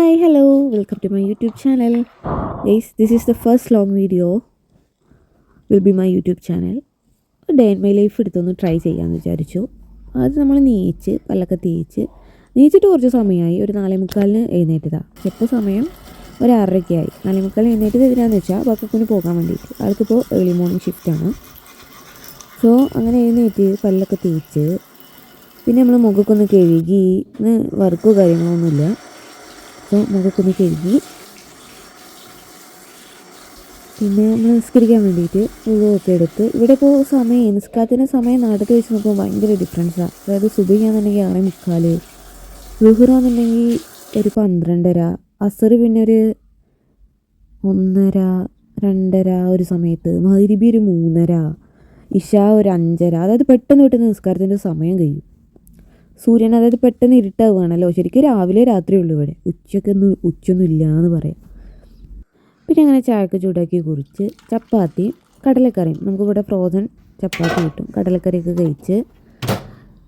Hi, hello, welcome to my YouTube channel. Guys, this is the first long video will be my YouTube channel. Day in my life എടുത്തൊന്ന് try ചെയ്യാമെന്ന് വിചാരിച്ചു. അത് നമ്മൾ പല്ലൊക്കെ നീച്ചിട്ട് കുറച്ച് സമയമായി. ഒരു 4:45 എഴുന്നേറ്റതാണ്. ഇപ്പോൾ സമയം ഒരു 6:30 4:45 എഴുന്നേറ്റത് എന്തിനാന്ന് വെച്ചാൽ ബക്കക്കുന് പോകാൻ വേണ്ടിയിട്ട്. ആൾക്കിപ്പോൾ ഏർലി മോർണിംഗ് ഷിഫ്റ്റാണ്. സോ അങ്ങനെ എഴുന്നേറ്റ് പല്ലൊക്കെ തേച്ച് പിന്നെ നമ്മൾ മുഖമൊക്കെ ഒന്ന് കഴുകി. ഇന്ന് വർക്കോ കാര്യങ്ങളൊന്നുമില്ല. സോ മുഖമൊക്കെ ഒന്ന് കഴുകി പിന്നെ നമ്മൾ നിസ്കരിക്കാൻ വേണ്ടിയിട്ട് ഉള്ളതൊക്കെ എടുത്ത് ഇവിടെ ഇപ്പോൾ നിസ്കാരത്തിൻ്റെ സമയം നാട്ടിൽ വെച്ച് നോക്കുമ്പോൾ ഭയങ്കര ഡിഫറൻസാണ്. അതായത് സുബഹിയാണെന്നുണ്ടെങ്കിൽ 6:45, ളുഹറാണെന്നുണ്ടെങ്കിൽ ഒരു 12:30, അസർ പിന്നെ ഒരു 1:30, 2:30 ഒരു സമയത്ത്, മഗ്‌രിബ് ഒരു 3:30, ഇശ ഒരു 5:30. അതായത് പെട്ടെന്ന് നിസ്കാരത്തിൻ്റെ സമയം കഴിയും. സൂര്യൻ അതായത് പെട്ടെന്ന് ഇരുട്ടാവുകയാണല്ലോ. ശരിക്കും രാവിലെ രാത്രിയുള്ളൂ ഇവിടെ. ഉച്ചയൊന്നും ഇല്ല എന്ന് പറയാം. പിന്നെ അങ്ങനെ ചായക്ക് ചൂടാക്കി കുറിച്ച് ചപ്പാത്തി കടലക്കറിയും, നമുക്കിവിടെ ഫ്രോസൺ ചപ്പാത്തി കിട്ടും, കടലക്കറിയൊക്കെ കഴിച്ച്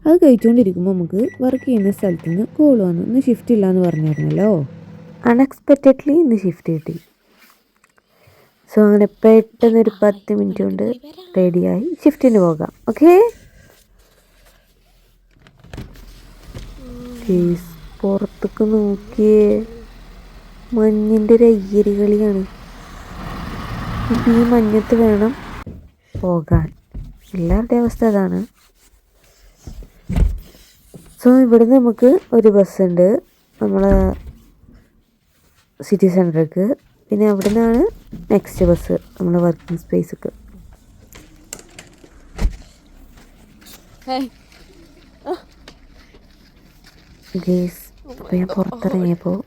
അത് കഴിച്ചുകൊണ്ടിരിക്കുമ്പോൾ നമുക്ക് വർക്ക് ചെയ്യുന്ന സ്ഥലത്ത് നിന്ന് കോൾ വന്നു. ഇന്ന് ഷിഫ്റ്റ് ഇല്ല എന്ന് പറഞ്ഞായിരുന്നല്ലോ. അൺഎക്സ്പെക്റ്റഡ്ലി ഇന്ന് ഷിഫ്റ്റ് കിട്ടി. സോ അങ്ങനെ പെട്ടെന്നൊരു 10 മിനിറ്റ് കൊണ്ട് റെഡിയായി ഷിഫ്റ്റിന് പോകാം. ഓക്കെ, പുറത്തേക്ക് നോക്കിയേ, മഞ്ഞിൻ്റെ ഒരു അയ്യരി കളിയാണ്. ഇപ്പം ഈ മഞ്ഞത്ത് വേണം പോകാൻ. എല്ലാവരുടെയും അവസ്ഥ അതാണ്. സോ ഇവിടുന്ന് നമുക്ക് ഒരു ബസ്സുണ്ട് നമ്മളെ സിറ്റി സെൻറ്ററിലേക്ക്. പിന്നെ അവിടെ നിന്നാണ് നെക്സ്റ്റ് ബസ് നമ്മളെ വർക്കിംഗ് സ്പേസിലേക്ക്. ഗേസ്, അപ്പോൾ ഞാൻ പുറത്തിറങ്ങിയപ്പോൾ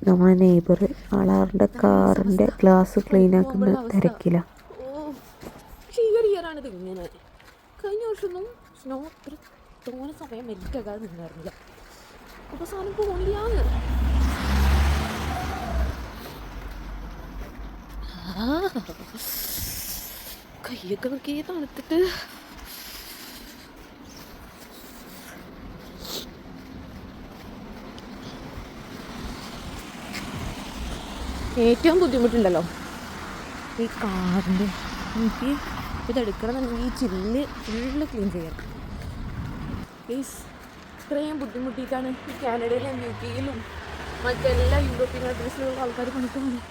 നമ്മളെ നെയ്ബർ ആളാറിൻ്റെ കാറിൻ്റെ ഗ്ലാസ് ക്ലീൻ ആക്കുന്ന തിരക്കിലാണ്. പക്ഷേ ഈ ഒരു ഇയറാണിത് ഇങ്ങനെ. കഴിഞ്ഞ വർഷമൊന്നും സ്നോ ഇത്ര തോന്നെ സമയം മെൽറ്റാകാതെ നിന്നായിരുന്നില്ല. അപ്പോൾ സാധനം പോണില്ലാന്ന്. കയ്യൊക്കെ നോക്കി തണുത്തിട്ട് ഏറ്റവും ബുദ്ധിമുട്ടുണ്ടല്ലോ ഈ കാറിൻ്റെ. എനിക്ക് ഇതെടുക്കണമെന്നുണ്ടെങ്കിൽ ഈ ചില്ല് ഫുള്ള് ക്ലീൻ ചെയ്യണം. പ്ലീസ്, ഇത്രയും ബുദ്ധിമുട്ടിയിട്ടാണ് ഈ കാനഡയിലും യു കെയിലും മറ്റെല്ലാ യൂറോപ്യൻ കൺട്രീസിലുള്ള ആൾക്കാർ പണിക്കുന്നത്.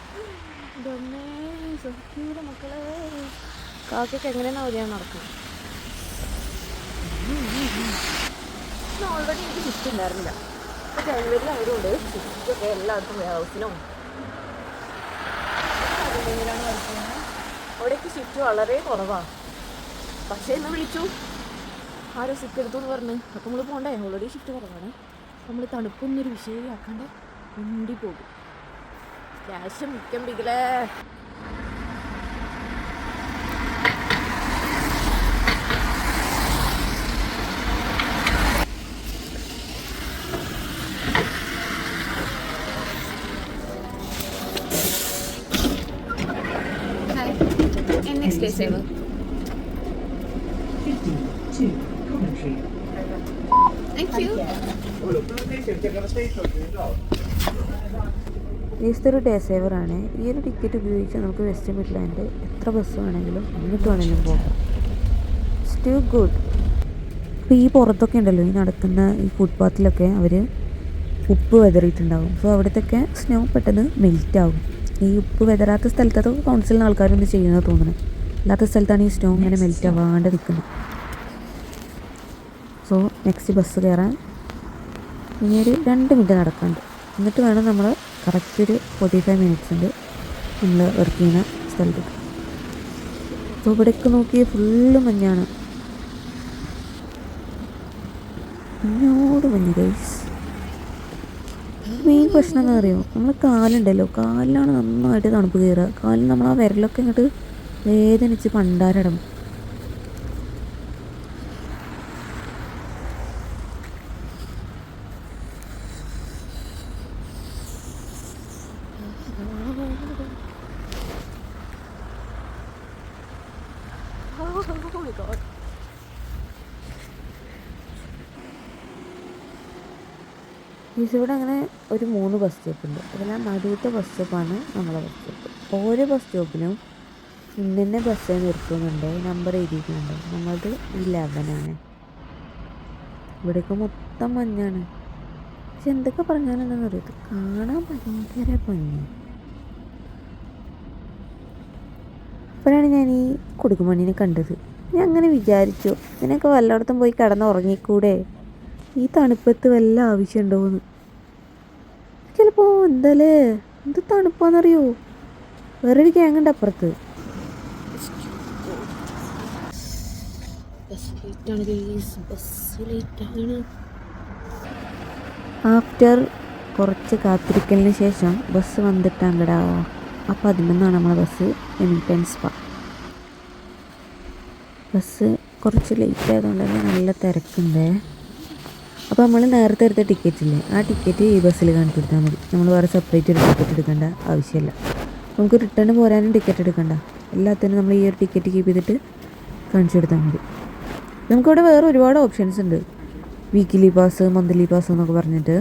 ഇതൊന്നേ സഹിക്കൂല മക്കളെ. കാക്കൊക്കെ എങ്ങനെയാണ് അവരെയാണ് നടക്കുന്നത്. ഓൾറെഡി എനിക്ക് ഷിഫ്റ്റ് ഉണ്ടായിരുന്നില്ല. അപ്പോൾ ജനുവരിയിൽ ആയതുകൊണ്ട് ഷിഫ്റ്റൊക്കെ എല്ലാവർക്കും ഹൗസിനും ാണ് വർക്ക് ചെയ്യുന്നത്. അവിടേക്ക് ഷിഫ്റ്റ് വളരെ കുറവാണ്. പക്ഷേ എന്നെ വിളിച്ചു, ആരോ സിക്ക് എടുത്തു എന്ന് പറഞ്ഞ്. അപ്പോൾ നമ്മൾ പോകണ്ടേ, ഓൾറെഡി ഷിഫ്റ്റ് കുറവാണ്. നമ്മൾ തണുപ്പൊന്നൊരു വിഷയമാക്കാണ്ട് മുണ്ടി പോകും. ക്യാഷ് മുഖ്യം പിടിക്കലേ. Next day saver. 52 Coventry. Thank you. ഇതൊരു ഡേ സേവറാണ്. ഈ ഒരു ടിക്കറ്റ് ഉപയോഗിച്ച് നമുക്ക് വെസ്റ്റ് മിഡ്ലാൻഡ് എത്ര ബസ് വേണമെങ്കിലും എങ്ങോട്ട് വേണമെങ്കിലും പോകാം. It's too good. ഇപ്പോൾ ഈ പുറത്തൊക്കെ ഉണ്ടല്ലോ, ഈ നടക്കുന്ന ഈ ഫുട്പാത്തിലൊക്കെ അവർ ഉപ്പ് വെതറിയിട്ടുണ്ടാകും. സോ അവിടത്തൊക്കെ സ്നോ പെട്ടെന്ന് മെൽറ്റാകും. ഈ ഉപ്പ് വെതറാത്ത സ്ഥലത്ത് കൗൺസിലിന് ആൾക്കാരൊന്നും ചെയ്യുന്നത് തോന്നുന്നത്. അല്ലാത്ത സ്ഥലത്താണ് ഈ സ്നോ ഇങ്ങനെ മെൽറ്റ് ആവാണ്ട് നിൽക്കുന്നത്. സോ നെക്സ്റ്റ് ബസ് കയറാൻ ഇനി ഒരു 2 മിനിറ്റ് നടക്കാണ്ട്, എന്നിട്ട് വേണം നമ്മൾ കറക്റ്റ് ഒരു 45 മിനിറ്റ്സ് ഉണ്ട് നമ്മൾ വർക്ക് ചെയ്യുന്ന സ്ഥലത്തേക്ക്. സോ ഇവിടേക്ക് നോക്കി ഫുള്ള് മഞ്ഞാണ്, മഞ്ഞോട് മഞ്ഞ് ഗൈസ്. മെയിൻ പ്രശ്നം എന്താ അറിയുമോ, നമ്മൾ കാലുണ്ടല്ലോ, കാലിലാണ് നന്നായിട്ട് തണുപ്പ് കയറുക. കാലിൽ നമ്മൾ ആ വിരലൊക്കെ ഇങ്ങോട്ട് വേദനിച്ച് പണ്ടാരടങ്ങും. Oh my god. ഇവിടെ അങ്ങനെ ഒരു 3 ബസ് സ്റ്റോപ്പ് ഉണ്ട്. അതിൽ നടുവത്തെ ബസ് സ്റ്റോപ്പാണ് നമ്മളെ ബസ് സ്റ്റോപ്പ്. ഓരോ ബസ് സ്റ്റോപ്പിനും ഇന്നെ ബസ് നിർത്തുന്നുണ്ട്, നമ്പർ എഴുതിയിട്ടുണ്ട്. നമ്മളത് 11 ഇവിടെയൊക്കെ മൊത്തം മഞ്ഞാണ്. പക്ഷെ എന്തൊക്കെ പറഞ്ഞാലെന്താണെന്ന് അറിയത്, കാണാൻ ഭയങ്കര ഭംഗി. അപ്പോഴാണ് ഞാൻ ഈ കൊടുക്കുമണ്ണിനെ കണ്ടത്. ഞാൻ അങ്ങനെ വിചാരിച്ചു, ഇതിനൊക്കെ വല്ലയിടത്തും പോയി കിടന്നുറങ്ങിക്കൂടെ, ഈ തണുപ്പത്ത് വല്ല ആവശ്യമുണ്ടോയെന്ന്. ചിലപ്പോൾ എന്തായാലേ എന്ത് തണുപ്പാണെന്നറിയോ, വേറൊരു ഗ്യാങ്ങുണ്ട് അപ്പുറത്ത്. ആഫ്റ്റർ കുറച്ച് കാത്തിരിക്കലിന് ശേഷം ബസ് വന്നിട്ടാങ്കടാ. അപ്പോൾ 11 നമ്മളെ ബസ് എമിറ്റൻ സ്പാ. ബസ് കുറച്ച് ലേറ്റ് ആയതുകൊണ്ട് തന്നെ നല്ല തിരക്കുണ്ട്. അപ്പോൾ നമ്മൾ നേരത്തെ എടുത്ത ടിക്കറ്റില്ലേ, ആ ടിക്കറ്റ് ഈ ബസ്സിൽ കാണിച്ചു കൊടുത്താൽ മതി. നമ്മൾ വേറെ സെപ്പറേറ്റ് ഒരു ടിക്കറ്റ് എടുക്കേണ്ട ആവശ്യമില്ല. നമുക്ക് റിട്ടേൺ പോരാനും ടിക്കറ്റ് എടുക്കണ്ട. എല്ലാത്തിനും നമ്മൾ ഈ ഒരു ടിക്കറ്റ് കീപ്പ് ചെയ്തിട്ട് കാണിച്ചു കൊടുത്താൽ മതി. നമുക്കിവിടെ വേറെ ഒരുപാട് ഓപ്ഷൻസ് ഉണ്ട്. വീക്കിലി പാസ്, മന്ത്ലി പാസ് എന്നൊക്കെ പറഞ്ഞിട്ട്.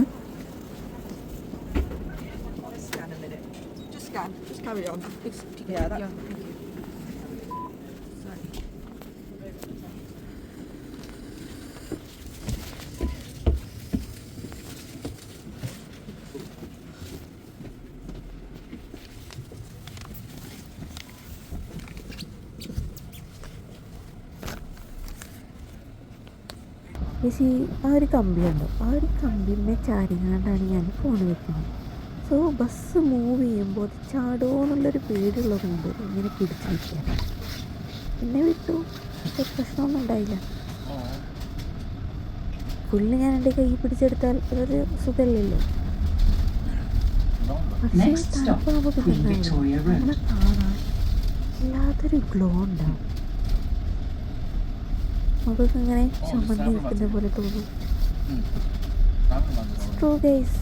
ചേച്ചി ആ ഒരു കമ്പിയുണ്ടോ, ആ ഒരു കമ്പിന്മേ ചാരിങ്ങാണ്ടാണ് ഞാൻ ഫോൺ വെക്കുന്നത്. സോ ബസ് മൂവ് ചെയ്യുമ്പോൾ അത് ചാടുമോ എന്നുള്ളൊരു പേടിയുള്ളതുകൊണ്ട് ഇങ്ങനെ പിടിച്ച് നിൽക്കുക. പിന്നെ വിട്ടു, പക്ഷെ പ്രശ്നമൊന്നും ഉണ്ടായില്ല. ഫുള്ള് ഞാൻ എൻ്റെ കൈ പിടിച്ചെടുത്താൽ അതൊരു സുഖമില്ലല്ലോ. പക്ഷേ തണുപ്പാകുമ്പോൾ പിന്നെ നമ്മളെ കാണാൻ വല്ലാത്തൊരു ഗ്ലോ ഉണ്ടാവും. മുഖമൊക്കെ ഇങ്ങനെ ചുമന്ന് നിൽക്കുന്ന പോലെ തോന്നും. True guys,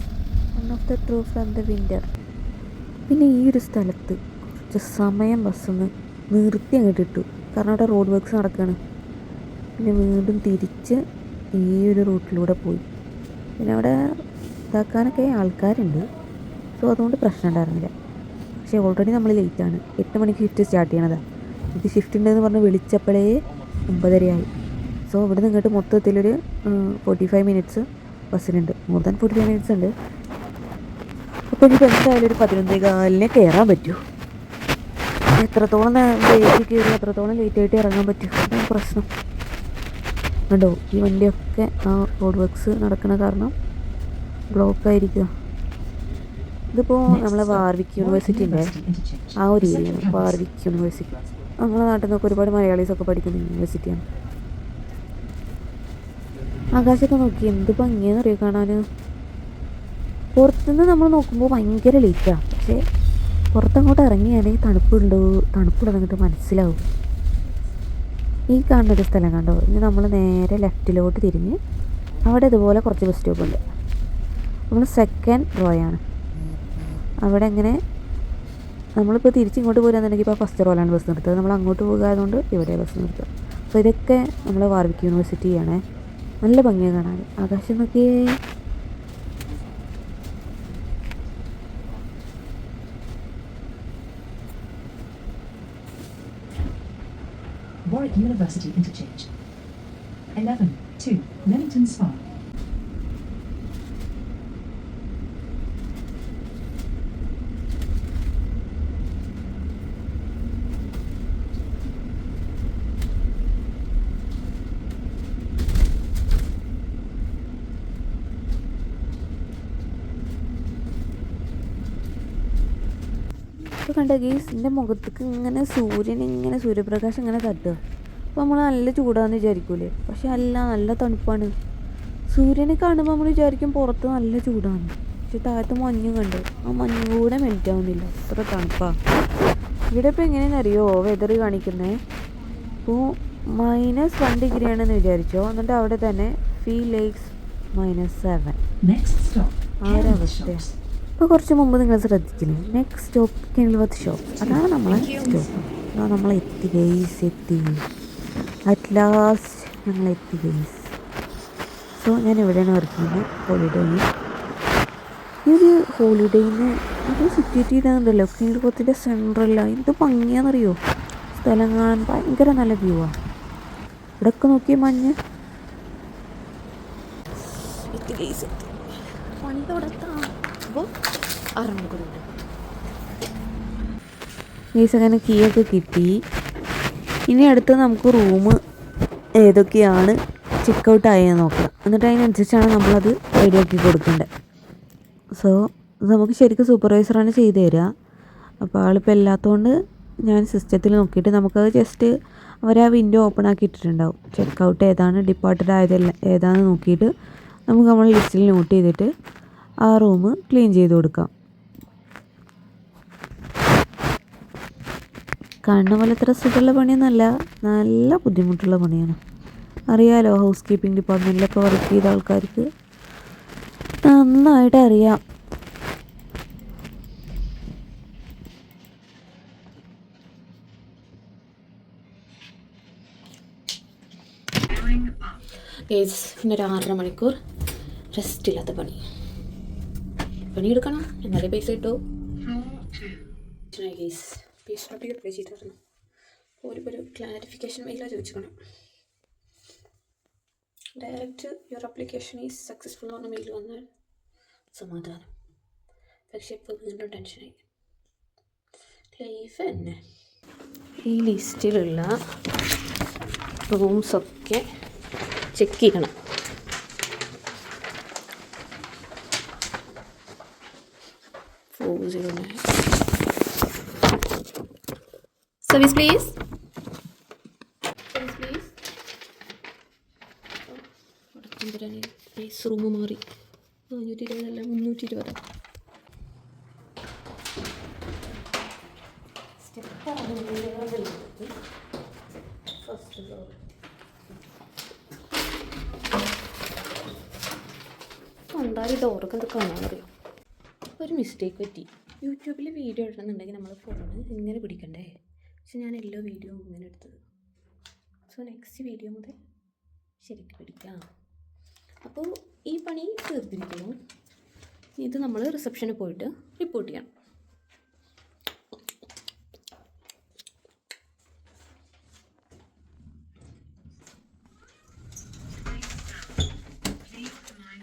one of the true from the winter. പിന്നെ ഈ ഒരു സ്ഥലത്ത് കുറച്ച് സമയം ബസ്സൊന്ന് നിർത്തി അങ്ങോട്ട് ഇട്ടു, കാരണം അവിടെ റോഡ് വർക്ക്സ് നടക്കുകയാണ്. പിന്നെ വീണ്ടും തിരിച്ച് ഈ ഒരു റൂട്ടിലൂടെ പോയി. പിന്നെ അവിടെ ഇതാക്കാനൊക്കെ ആൾക്കാരുണ്ട്, സോ അതുകൊണ്ട് പ്രശ്നം ഉണ്ടായിരുന്നില്ല. പക്ഷേ ഓൾറെഡി നമ്മൾ ലേറ്റാണ്. 8 മണിക്ക് ഷിഫ്റ്റ് സ്റ്റാർട്ട് ചെയ്യണതാണ്. ഇത് ഷിഫ്റ്റ് ഉണ്ടെന്ന് പറഞ്ഞ് വിളിച്ചപ്പോഴേ 9:30 ആയി. സോ ഇവിടെ നിന്ന് ഇങ്ങോട്ട് മൊത്തത്തിലൊരു 45 മിനിറ്റ്സ് ബസ്സിനുണ്ട്. മോർ ദാൻ 45 മിനിറ്റ്സ് ഉണ്ട്. അപ്പോൾ ഇനിയിപ്പോൾ എന്തായാലും ഒരു 11:15 കയറാൻ പറ്റൂ. എത്രത്തോളം ലേറ്റ് കയറി അത്രത്തോളം ലേറ്റായിട്ട് ഇറങ്ങാൻ പറ്റും. അതാണ് പ്രശ്നം. കണ്ടോ, ഈ വണ്ടിയൊക്കെ ആ റോഡ് വർക്ക്സ് നടക്കുന്ന കാരണം ബ്ലോക്കായിരിക്കുക. ഇതിപ്പോൾ നമ്മളെ വാർവിക് യൂണിവേഴ്സിറ്റിൻ്റെ ആ ഒരു ഏരിയയാണ്. വാർവിക് യൂണിവേഴ്സിറ്റി നമ്മളെ നാട്ടിൽ നിന്നൊക്കെ ഒരുപാട് മലയാളീസൊക്കെ പഠിക്കുന്ന യൂണിവേഴ്സിറ്റിയാണ്. ആകാശമൊക്കെ നോക്കി എന്ത് ഭംഗിയാണെന്നറിയോ കാണാൻ. പുറത്തുനിന്ന് നമ്മൾ നോക്കുമ്പോൾ ഭയങ്കര ലേറ്റാണ്, പക്ഷേ പുറത്തങ്ങോട്ട് ഇറങ്ങിയാണെങ്കിൽ തണുപ്പുണ്ടെന്നിട്ട് മനസ്സിലാവും. ഈ കാണുന്നൊരു സ്ഥലം കണ്ടോ, ഇനി നമ്മൾ നേരെ ലെഫ്റ്റിലോട്ട് തിരിഞ്ഞ് അവിടെ ഇതുപോലെ കുറച്ച് ബസ് സ്റ്റോപ്പ് ഉണ്ട്. നമ്മൾ സെക്കൻഡ് റോയാണ്. അവിടെ എങ്ങനെ നമ്മളിപ്പോൾ തിരിച്ചിങ്ങോട്ട് പോരാന്നുണ്ടെങ്കിൽ ഇപ്പോൾ ഫസ്റ്റ് റോയിലാണ് ബസ് നിർത്തുക. നമ്മൾ അങ്ങോട്ട് പോകാതുകൊണ്ട് ഇവിടെ ബസ് നിർത്തുക. അപ്പോൾ ഇതൊക്കെ നമ്മളെ വാർവിക് യൂണിവേഴ്സിറ്റിയാണ്. നല്ല ഭംഗിയാണ് കാണാൻ. ആകാശം നോക്കിയേ. Warwick University Interchange. 11-2 Leamington Spa. ഇപ്പോൾ കണ്ട ഗീസ്, എൻ്റെ മുഖത്തേക്ക് ഇങ്ങനെ സൂര്യപ്രകാശം ഇങ്ങനെ തട്ടുക. അപ്പോൾ നമ്മൾ നല്ല ചൂടാന്ന് വിചാരിക്കൂലേ, പക്ഷെ അല്ല, നല്ല തണുപ്പാണ്. സൂര്യനെ കാണുമ്പോൾ നമ്മൾ വിചാരിക്കും പുറത്ത് നല്ല ചൂടാണ്, പക്ഷെ താഴത്ത് മഞ്ഞ് കണ്ട് ആ മഞ്ഞ് കൂടെ മെൽറ്റ് ആവുന്നില്ല, അത്ര തണുപ്പാണ്. ഇവിടെ ഇപ്പോൾ എങ്ങനെയാണെന്നറിയോ വെതർ കാണിക്കുന്നത്? ഇപ്പോൾ -1 ഡിഗ്രിയാണെന്ന് വിചാരിച്ചോ, എന്നിട്ട് അവിടെ തന്നെ ഫീൽ ലൈക്സ് -7. ആ ഒരു അവസ്ഥയാണ്. ഇപ്പോൾ കുറച്ച് മുമ്പ് നിങ്ങൾ ശ്രദ്ധിച്ചില്ലേ, നെക്സ്റ്റ് സ്റ്റോപ്പ് കെനിൽവർത്ത് ഷോപ്പ്. അതാണ് നമ്മളെ സ്റ്റോപ്പ്. അതാണ് നമ്മൾ എത്തി അറ്റ് ലാസ്റ്റ് ഞങ്ങൾ എത്തി ഗൈസ്. സോ ഞാൻ ഇവിടെയാണ് വർക്ക് ചെയ്യുന്നത്, ഹോളിഡേയിൽ. ഈ ഒരു ഹോളിഡേന്ന് ഇത് സിറ്റുവേറ്റ് ചെയ്താൽ കീഴ്പോത്തിൻ്റെ സെൻട്രല്ല എന്ത് ഭംഗിയാണെന്നറിയോ. സ്ഥലം കാണാൻ ഭയങ്കര നല്ല വ്യൂ ആണ്. ഇവിടെയൊക്കെ നോക്കിയ മഞ്ഞ്. പണി തുടത്താം. അപ്പോൾ 6 മണിക്കൂറുണ്ട്. ഗൈസ് അങ്ങനെ കീയൊക്കെ കിട്ടി. ഇനി അടുത്ത് നമുക്ക് റൂം ഏതൊക്കെയാണ് ചെക്കൗട്ട് ആയെന്ന് നോക്കാം. എന്നിട്ട് അതിനനുസരിച്ചാണ് നമ്മളത് റെഡിയാക്കി കൊടുക്കേണ്ടത്. സോ ഇത് നമുക്ക് ശരിക്കും സൂപ്പർവൈസറാണ് ചെയ്തു തരിക. അപ്പോൾ ആളിപ്പോൾ ഇല്ലാത്തതുകൊണ്ട് ഞാൻ സിസ്റ്റത്തിൽ നോക്കിയിട്ട് നമുക്കത് ജസ്റ്റ് അവർ ആ വിൻഡോ ഓപ്പൺ ആക്കി ഇട്ടിട്ടുണ്ടാവും. ചെക്കൗട്ട് ഏതാണ് ഡിപ്പാർട്ടഡ് ആയതല്ല ഏതാണെന്ന് നോക്കിയിട്ട് നമുക്ക് നമ്മൾ ലിസ്റ്റിൽ നോട്ട് ചെയ്തിട്ട് ആ റൂം ക്ലീൻ ചെയ്ത് കൊടുക്കാം. കാണുന്ന പോലെ അത്ര സുഖമുള്ള പണിയൊന്നുമല്ല, നല്ല ബുദ്ധിമുട്ടുള്ള പണിയാണ്. അറിയാലോ, ഹൗസ് കീപ്പിംഗ് ഡിപ്പാർട്ട്മെൻറ്റിലൊക്കെ വർക്ക് ചെയ്ത ആൾക്കാർക്ക് നന്നായിട്ട് അറിയാം. പിന്നെ ഒരു 6.5 മണിക്കൂർ റെസ്റ്റ് ഇല്ലാത്ത പണിയെടുക്കണം, എന്നാലേ പൈസ കിട്ടൂ. പീസ് ടോപ്പിക് അപ്ലൈ ചെയ്തിരുന്നു. ഒരു ക്ലാരിഫിക്കേഷൻ മെയിലാണ് ചോദിച്ചിരിക്കണം. Direct your application is successful എന്ന മെയിൽ വന്നാൽ സമാധാനം. പക്ഷെ ഇപ്പോൾ വീണ്ടും ടെൻഷനായി. ലൈഫ് തന്നെ. ഈ ലിസ്റ്റിലുള്ള റൂംസൊക്കെ ചെക്ക് ചെയ്യണം. Service please. പ്ലീസ് റൂം മാറി 420 അല്ല 320. First floor. എന്തായാലും ഡോറൊക്കെ എന്ത് കാണാനറിയാം. ഒരു മിസ്റ്റേക്ക് പറ്റി. യൂട്യൂബിൽ വീഡിയോ ഇടണമെന്നുണ്ടെങ്കിൽ നമ്മൾ ഫോണ് ഇങ്ങനെ പിടിക്കണ്ടേ. പക്ഷെ ഞാൻ എല്ലാ വീഡിയോയും ഇങ്ങനെ എടുത്തത്. സോ നെക്സ്റ്റ് വീഡിയോ മുതൽ ശരിക്കും പിടിക്കാം. അപ്പോൾ ഈ പണി തീർത്തിരിക്കുന്നു. ഇത് നമ്മൾ റിസപ്ഷനിൽ പോയിട്ട് റിപ്പോർട്ട് ചെയ്യണം.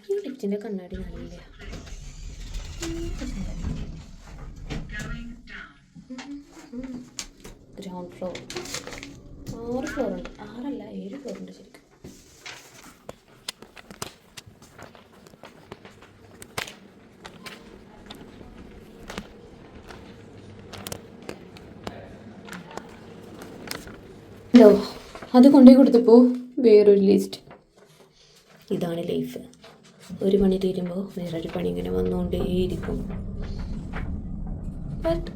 ഈ ലിഫ്റ്റിൻ്റെ കണ്ണാടി നല്ല ഗ്രൗണ്ട് ഫ്ലോർ. 6 ഫ്ലോറുണ്ട്. 6 അല്ല 7 ഫ്ലോറുണ്ട് ശരിക്കും. ഹലോ, അത് കൊണ്ടുപോയി കൊടുത്തപ്പോൾ വേറൊരു ലിസ്റ്റ്. ഇതാണ് ലൈഫ്. ഒരു പണി തീരുമ്പോൾ വേറൊരു പണി ഇങ്ങനെ വന്നുകൊണ്ടേയിരിക്കും. ബട്ട്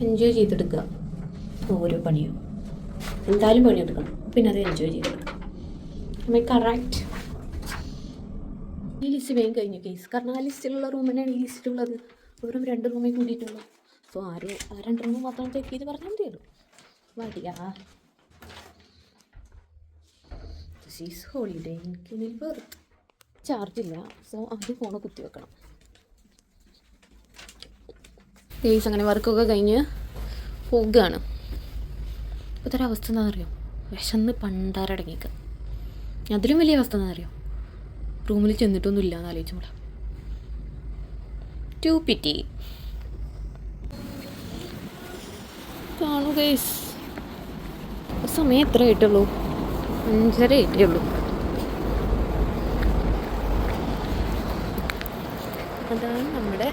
എൻജോയ് ചെയ്തെടുക്കുക ഓരോ പണിയും. എന്തായാലും പണിയെടുക്കണം, പിന്നെ അത് എൻജോയ് ചെയ്തെടുക്കണം. കറക്റ്റ്. ഈ ലിസ്റ്റ് വേഗം കഴിഞ്ഞു കേസ്. കാരണം ആ ലിസ്റ്റിലുള്ള റൂം തന്നെയാണ് ഈ ലിസ്റ്റിലുള്ളത്. വെറും 2 റൂമേ കൂടിയിട്ടുള്ളൂ. സോ ആ 2 റൂം മാത്രം ചെക്ക് ചെയ്ത് പറഞ്ഞാൽ മതിയല്ലോ. മതിയാ. This is holiday. എനിക്കിനി ബർത്ത് ചാർജില്ല. സോ ആദ്യം ഫോണ് കുത്തി വെക്കണം. കേസ് അങ്ങനെ വർക്കൊക്കെ കഴിഞ്ഞ് പോകുകയാണ്. ഇപ്പോഴത്തെ ഒരവസ്ഥ എന്താണെന്നറിയോ? വിശന്ന് പണ്ടാരടങ്ങിക്കുക. അതിലും വലിയ അവസ്ഥ എന്താണെന്നറിയോ? റൂമിൽ ചെന്നിട്ടൊന്നും ഇല്ലയെന്ന് ആലോചിച്ചുകൂടാ. ടു പിറ്റി. കാണൂ കേസ്. സമയം എത്ര ആയിട്ടുള്ളൂ? 5:30 ആയിട്ടേ ഉള്ളൂ. അതാണ് നമ്മുടെ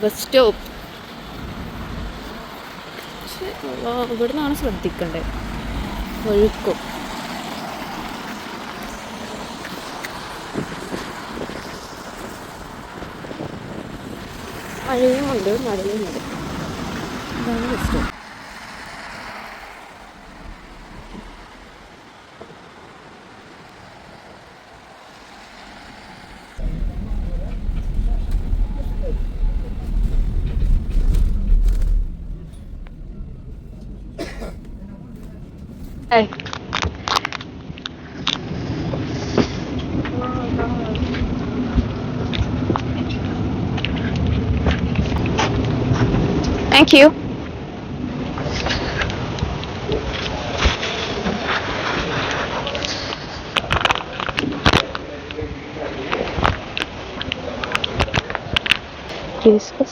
ബസ് സ്റ്റോപ്പ്. പക്ഷേ ഇവിടെ നിന്നാണ് ശ്രദ്ധിക്കേണ്ടത്. ഒഴുക്കും. മഴയുമുണ്ട് മഴയുമുണ്ട്. ഇതാണ് bus stop. Hey. Thank you.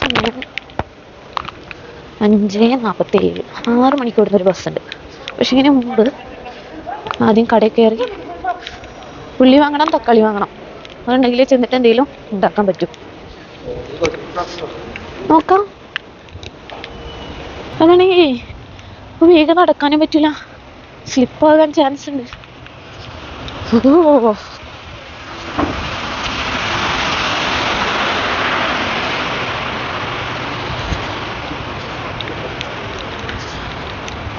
സമയം 5:47. 6 മണിക്ക് ഓടുന്നൊരു ബസ്സുണ്ട്. പക്ഷെ ഇതിന് മുമ്പ് ആദ്യം കടയിൽ കയറി ഉള്ളി വാങ്ങണം, തക്കാളി വാങ്ങണം. അതുണ്ടെങ്കിൽ ചെന്നിട്ട് എന്തെങ്കിലും ഉണ്ടാക്കാൻ പറ്റും. നോക്കാം. അതാണെങ്കിൽ ഇപ്പൊ വേഗം നടക്കാനും പറ്റില്ല, സ്ലിപ്പാകാൻ ചാൻസ് ഉണ്ട്.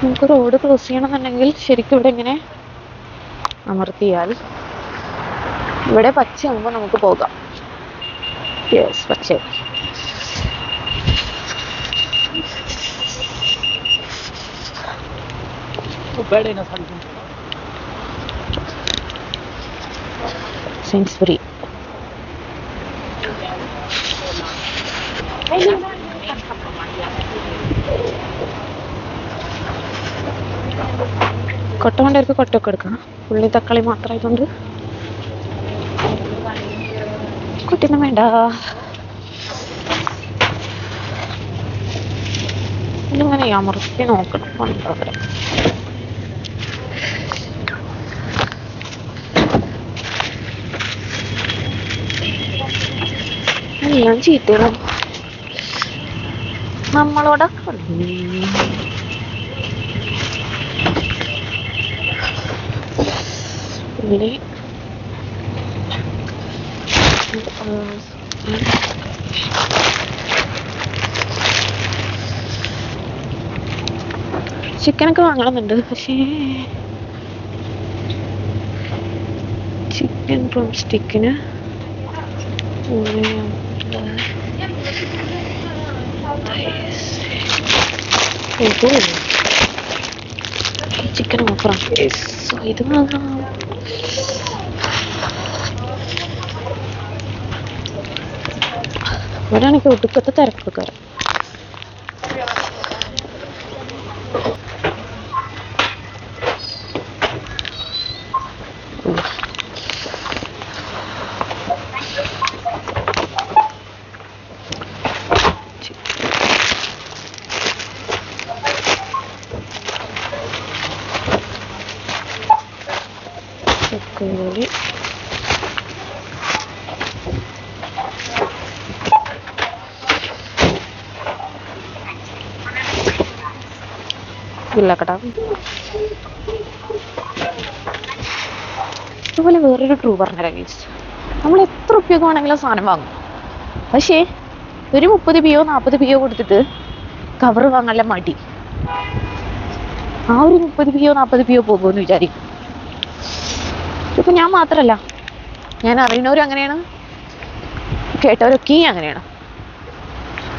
നമുക്ക് റോഡ് ക്രോസ് ചെയ്യണമെന്നുണ്ടെങ്കിൽ ശരിക്കും ഇവിടെ ഇങ്ങനെ അമർത്തിയാൽ ഇവിടെ പച്ചയാകുമ്പോൾ നമുക്ക് പോകാം. യെസ്, പച്ച. സെയിൻസ്ബറി. കൊട്ട കൊണ്ടവർക്ക് കൊട്ടൊക്കെ എടുക്കാം. ഉള്ളി തക്കാളി മാത്രമായതുകൊണ്ട് കൊട്ടൊന്നും വേണ്ട. ഇതിങ്ങനെ അമർത്തി നോക്കണം. കൊണ്ടുവരാം. എല്ലാം ചീത്തയാണ് നമ്മളോടൊക്കെ. ഉള്ളി ചിക്കനൊക്കെ വാങ്ങണമെന്നുണ്ട്. പക്ഷേ ചിക്കൻ ഡ്രം സ്റ്റിക്കിന് ചിക്കൻ ഓഫറാണ്. ഇത് വാങ്ങാം. ഇവരാണെങ്കിൽ ഒടുക്കത്തെ തിരക്കെടുക്കാറ്. തക്കാളി, ഇല്ലക്കട. അതുപോലെ വേറൊരു ട്രൂ പറഞ്ഞുതരാം ഗൈസ്. നമ്മൾ എത്ര ഉപ്പയൊക്കെ വേണമെങ്കിലും സാധനം വാങ്ങും. പക്ഷേ ഒരു 30 PO 40 PO കൊടുത്തിട്ട് കവർ വാങ്ങാനുള്ള മടി. ആ ഒരു 30 PO 40 PO പോകുമെന്ന് വിചാരിക്കും. ഇപ്പൊ ഞാൻ മാത്രല്ല, ഞാൻ അറിയുന്നവരും അങ്ങനെയാണ്, കേട്ടവരൊക്കെ അങ്ങനെയാണ്.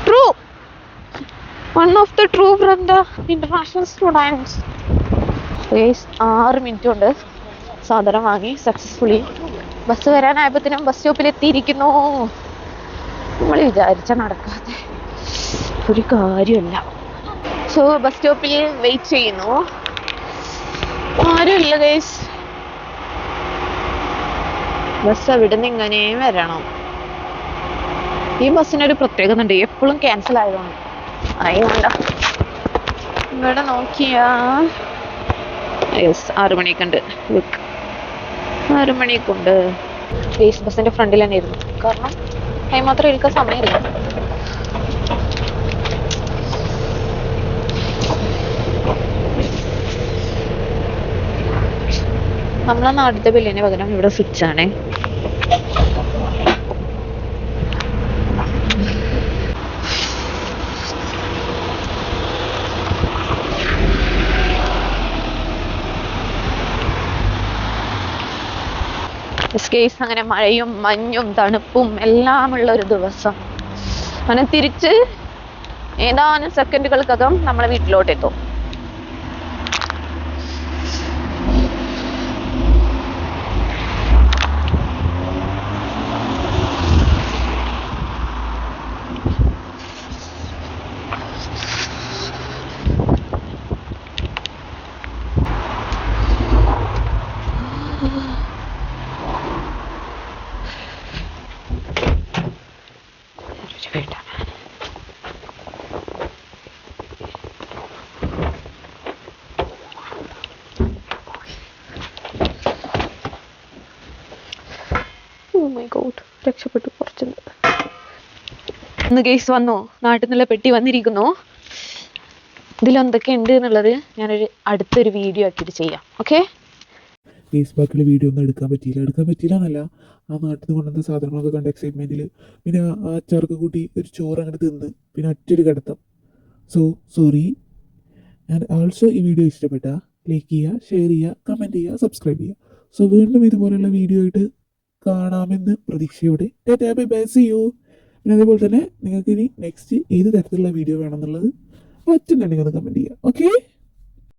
True. One of the true from the international students. 6 minute കൊണ്ട് സാധനം വാങ്ങി സക്സസ്ഫുള്ളി ബസ് വരാനായപ്പോഴത്തേനും ബസ് സ്റ്റോപ്പിൽ എത്തിയിരിക്കുന്നു. നമ്മൾ വിചാരിച്ച നടക്കാതെ ഒരു കാര്യമല്ല. സോ ബസ് സ്റ്റോപ്പിൽ വെയിറ്റ് ചെയ്യുന്നു. ആരുമില്ല ഗൈസ്. ബസ് അവിടുന്ന് ഇങ്ങനെ വരണം. ഈ ബസ്സിനൊരു പ്രത്യേകത ഉണ്ട്, എപ്പോഴും ക്യാൻസൽ ആയതാണ്. അതുകൊണ്ട ഇവിടെ നോക്കിയാ 6 മണിക്കുണ്ട്. 6 മണിക്കുണ്ട്. ബസ്സിന്റെ ഫ്രണ്ടിൽ തന്നെ ഇരുന്നു. കാരണം അതിന് മാത്രം എടുക്കാൻ സമയമില്ല. നമ്മളെ നാട്ടിലത്തെ ബില്ലിന് പകരം ഇവിടെ സ്വിച്ച് ആണേ. അങ്ങനെ മഴയും മഞ്ഞും തണുപ്പും എല്ലാം ഉള്ള ഒരു ദിവസം. അങ്ങനെ തിരിച്ച് ഏതാനും സെക്കൻഡുകൾക്കകം നമ്മളെ വീട്ടിലോട്ട് എത്തും. വേറൊരു വീടാണ്. ഓ മൈ ഗോഡ്, രക്ഷപ്പെട്ടു കുറച്ച്. ഒന്ന് കേസ് വന്നോ, നാട്ടിൽ നിന്നുള്ള പെട്ടി വന്നിരിക്കുന്നോ. ഇതിലെന്തൊക്കെ ഉണ്ട് എന്നുള്ളത് ഞാനൊരു അടുത്തൊരു വീഡിയോ ആക്കിയിട്ട് ചെയ്യാം. ഓക്കെ. കേസ് ബാക്കിയുള്ള വീഡിയോ ഒന്നും എടുക്കാൻ പറ്റിയില്ല എന്നല്ല, ആ നാട്ടിൽ നിന്ന് കൊണ്ടുവന്ന സാധനങ്ങളൊക്കെ കണ്ട എക്സൈറ്റ്മെൻറ്റിൽ പിന്നെ ആ അച്ചാർക്ക് കൂട്ടി ഒരു ചോറ് അങ്ങോട്ട് തിന്ന് പിന്നെ ഒറ്റൊരു കിടത്തം. So sorry. ആൻഡ് ആൾസോ ഈ വീഡിയോ ഇഷ്ടപ്പെട്ട ലൈക്ക് ചെയ്യുക, ഷെയർ ചെയ്യുക, കമൻറ്റ് ചെയ്യുക, സബ്സ്ക്രൈബ് ചെയ്യുക. സോ വീണ്ടും ഇതുപോലെയുള്ള വീഡിയോ ആയിട്ട് കാണാമെന്ന് പ്രതീക്ഷയോടെ ബൈ ബൈ, സീ യു. പിന്നെ അതേപോലെ തന്നെ നിങ്ങൾക്ക് ഇനി നെക്സ്റ്റ് ഏത് തരത്തിലുള്ള വീഡിയോ വേണമെന്നുള്ളത് പറ്റുന്നുണ്ടെങ്കിൽ ഒന്ന് കമൻറ്റ് ചെയ്യുക. ഓക്കെ.